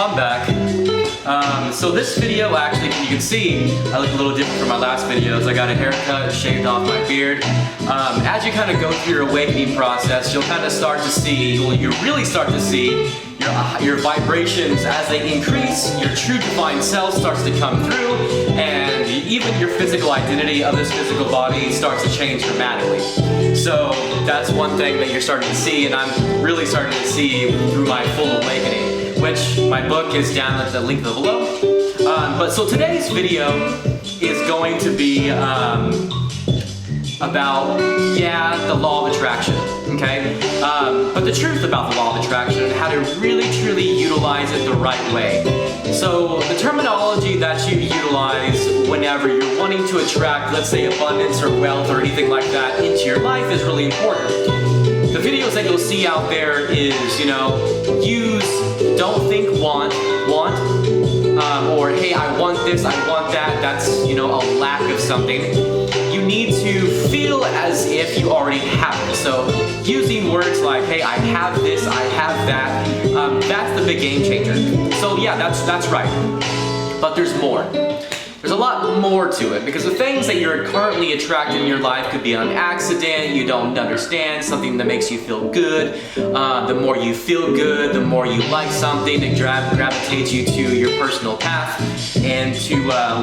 I'm back. So this video, actually, you can see I look a little different from my last videos. I got a haircut, shaved off my beard. As you kind of go through your awakening process, you'll kind of start to see, you really start to see your vibrations as they increase, your true divine self starts to come through, and even your physical identity of this physical body starts to change dramatically. So that's one thing that you're starting to see, and I'm really starting to see through my full awakening, which my book is down at the link below. But so today's video is going to be about, the law of attraction, okay? But the truth about the law of attraction and how to really, truly utilize it the right way. So the terminology that you utilize whenever you're wanting to attract, let's say, abundance or wealth or anything like that into your life is really important. The videos that you'll see out there is, use, don't think, want, or hey, I want this, I want that. That's, a lack of something. You need to feel as if you already have it. So using words like, hey, I have this, I have that, that's the big game changer. So yeah, that's right. But there's more. There's a lot more to it, because the things that you're currently attracting in your life could be an accident, you don't understand, something that makes you feel good. The more you feel good, the more you like something, it gravitates you to your personal path and to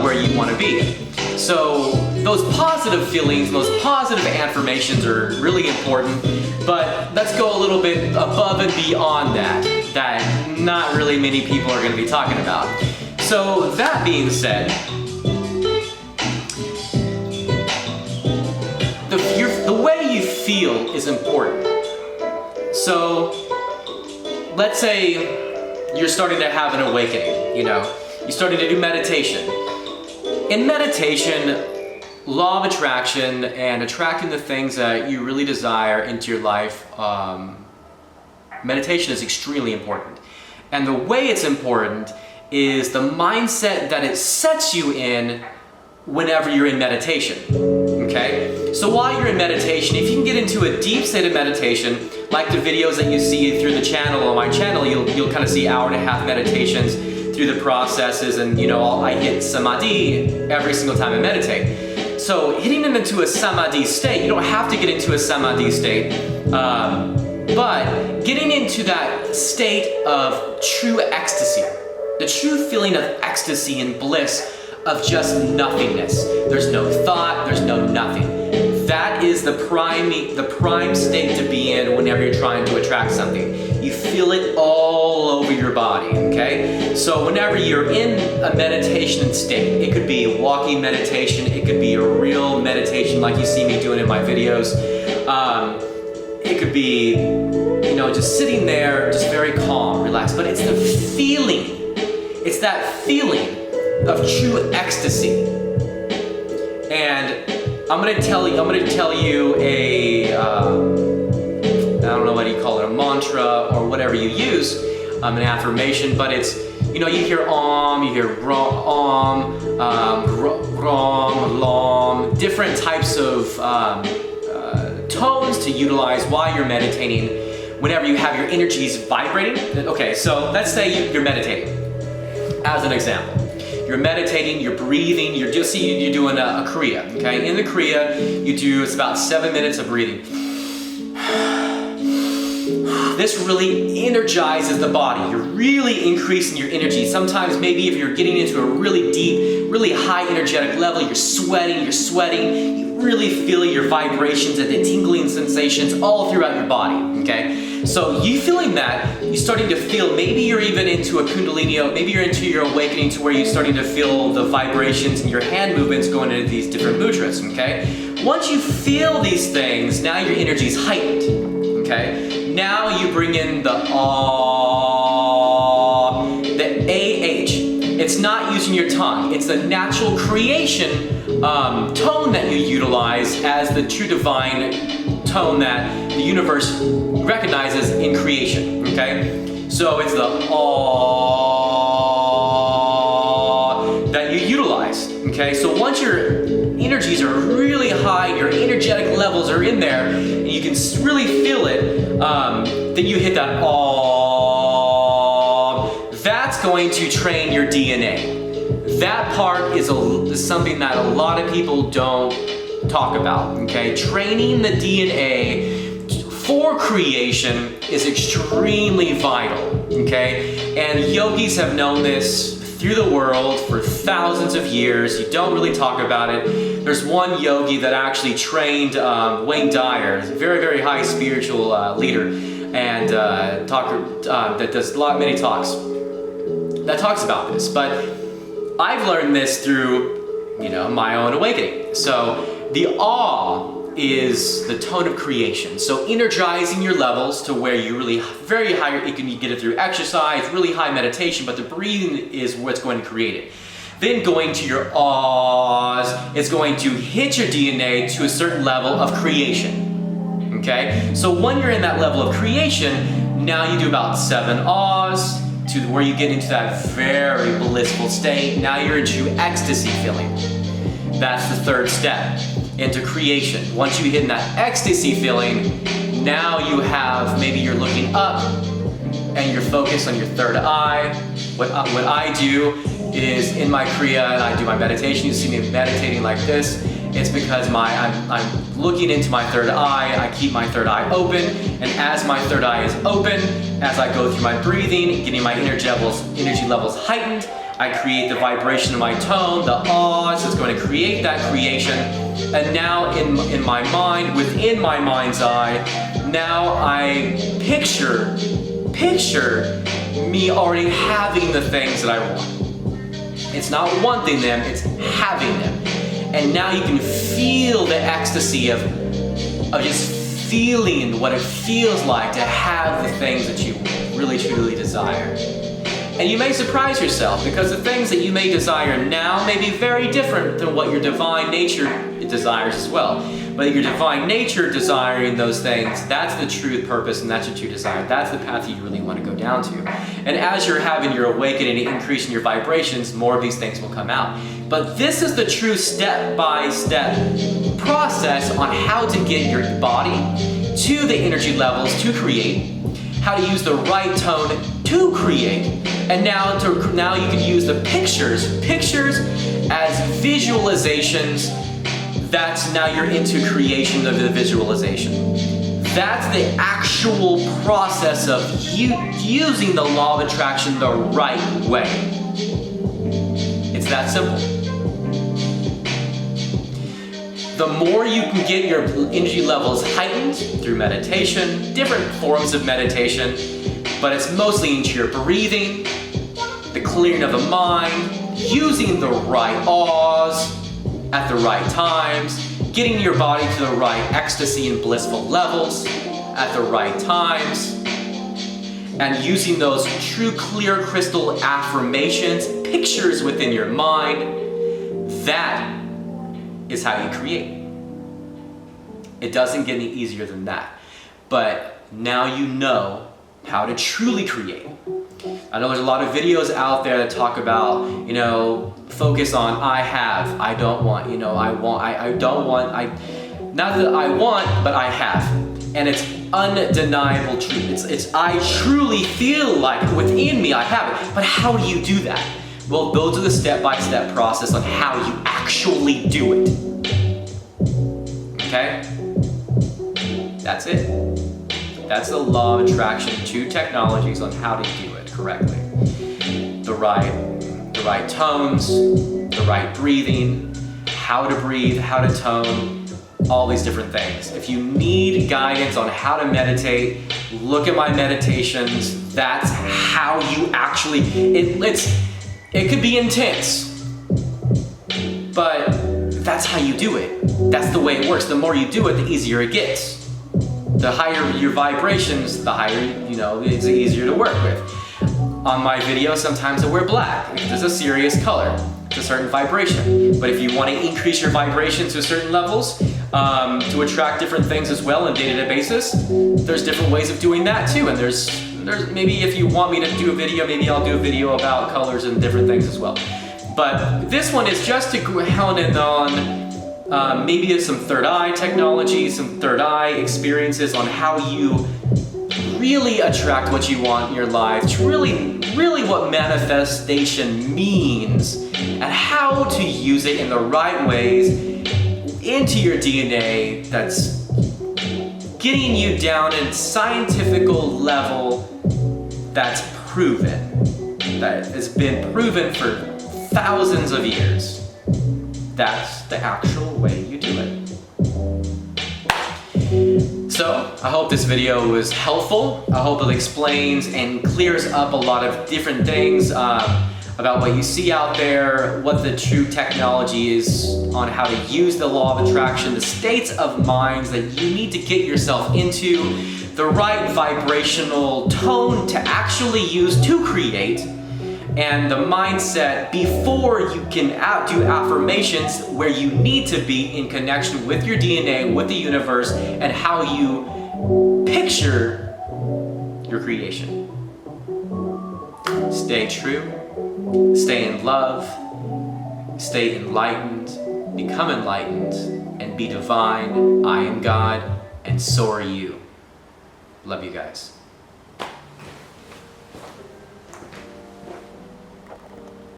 where you want to be. So those positive feelings, those positive affirmations are really important, but let's go a little bit above and beyond that not really many people are going to be talking about. So that being said, the way you feel is important. So let's say you're starting to have an awakening, you're starting to do meditation. In meditation, law of attraction and attracting the things that you really desire into your life, meditation is extremely important. And the way it's important is the mindset that it sets you in whenever you're in meditation, okay? So while you're in meditation, if you can get into a deep state of meditation, like the videos that you see through the channel, on my channel, you'll kind of see hour-and-a-half meditations through the processes, and I hit Samadhi every single time I meditate. So hitting them into a Samadhi state, you don't have to get into a Samadhi state, but getting into that state of true ecstasy, the true feeling of ecstasy and bliss of just nothingness. There's no thought, there's no nothing. That is the prime state to be in whenever you're trying to attract something. You feel it all over your body, okay? So whenever you're in a meditation state, it could be a walking meditation, it could be a real meditation like you see me doing in my videos. It could be, just sitting there, just very calm, relaxed, but it's the feeling. It's that feeling of true ecstasy. And I'm gonna tell you a, I don't know what you call it, a mantra or whatever you use, an affirmation, but it's, you hear Om, you hear Om, Rom, Lom, different types of tones to utilize while you're meditating whenever you have your energies vibrating. Okay, so let's say you're meditating, as an example. You're meditating, you're breathing, you're doing a Kriya, okay? In the Kriya, it's about 7 minutes of breathing. This really energizes the body. You're really increasing your energy. Sometimes maybe if you're getting into a really deep, really high energetic level, you're sweating, you really feel your vibrations and the tingling sensations all throughout your body, okay? So you feeling that, you're starting to feel, maybe you're even into a Kundalini, maybe you're into your awakening to where you're starting to feel the vibrations and your hand movements going into these different mudras, okay? Once you feel these things, now your energy is heightened, okay? Now you bring in the the AH. It's not using your tongue. It's the natural creation tone that you utilize as the true divine tone that the universe recognizes in creation, okay? So it's the that you utilize, okay? So once your energies are really high, your energetic levels are in there, and you can really feel it, then you hit that That's going to train your DNA. That part is something that a lot of people don't talk about, okay? Training the DNA for creation is extremely vital, okay? And yogis have known this through the world for thousands of years. You don't really talk about it. There's one yogi that actually trained Wayne Dyer, very, very high spiritual leader, and that does many talks that talks about this. But I've learned this through, my own awakening. So the awe is the tone of creation. So energizing your levels to where you really very high, you can get it through exercise, really high meditation, but the breathing is what's going to create it. Then going to your awes, it's going to hit your DNA to a certain level of creation. Okay? So when you're in that level of creation, now you do about 7 awes to where you get into that very blissful state. Now you're into ecstasy feeling. That's the 3rd step into creation. Once you hit in that ecstasy feeling, now you have, maybe you're looking up and you're focused on your 3rd eye. What I do is in my Kriya, and I do my meditation, you see me meditating like this, it's because I'm looking into my 3rd eye, I keep my 3rd eye open, and as my 3rd eye is open, as I go through my breathing, getting my energy levels heightened, I create the vibration of my tone, the awes, it's going to create that creation. And now in my mind, within my mind's eye, now I picture me already having the things that I want. It's not wanting them, it's having them. And now you can feel the ecstasy of just feeling what it feels like to have the things that you really truly desire. And you may surprise yourself because the things that you may desire now may be very different than what your divine nature desires as well. But your divine nature desiring those things, that's the true purpose and that's your true desire. That's the path that you really want to go down to. And as you're having your awakening and increasing your vibrations, more of these things will come out. But this is the true step-by-step process on how to get your body to the energy levels to create, how to use the right tone to create, and now you can use the pictures as visualizations. That's now you're into creation of the visualization. That's the actual process of using the law of attraction the right way. It's that simple. The more you can get your energy levels heightened through meditation, different forms of meditation, but it's mostly into your breathing, the clearing of the mind, using the right awes at the right times, getting your body to the right ecstasy and blissful levels at the right times, and using those true clear crystal affirmations, pictures within your mind. That is how you create. It doesn't get any easier than that. But now you know how to truly create. I know there's a lot of videos out there that talk about, focus on I have, I don't want, I want, I don't want, not that I want, but I have. And it's undeniable truth. It's I truly feel like within me I have it. But how do you do that? Well, those are the step-by-step process on how you actually do it. Okay? That's it. That's the law of attraction, 2 technologies on how to do it correctly. The right tones, the right breathing, how to breathe, how to tone, all these different things. If you need guidance on how to meditate, look at my meditations. That's how you actually, it could be intense, but that's how you do it. That's the way it works. The more you do it, the easier it gets. The higher your vibrations, the higher, it's easier to work with. On my videos, sometimes I wear black. It's a serious color. It's a certain vibration. But if you want to increase your vibrations to certain levels, to attract different things as well on a day-to-day basis, there's different ways of doing that too. And there's maybe if you want me to do a video, maybe I'll do a video about colors and different things as well. But this one is just to hone in on maybe some 3rd eye technology, some 3rd eye experiences on how you really attract what you want in your life. It's really what manifestation means, and how to use it in the right ways into your DNA that's getting you down in scientifical level that's proven, that has been proven for thousands of years. That's the actual way you do it. So, I hope this video was helpful. I hope it explains and clears up a lot of different things about what you see out there, what the true technology is on how to use the law of attraction, the states of minds that you need to get yourself into, the right vibrational tone to actually use to create, and the mindset before you can do affirmations where you need to be in connection with your DNA, with the universe, and how you picture your creation. Stay true, stay in love, stay enlightened, become enlightened, and be divine. I am God, and so are you. Love you guys.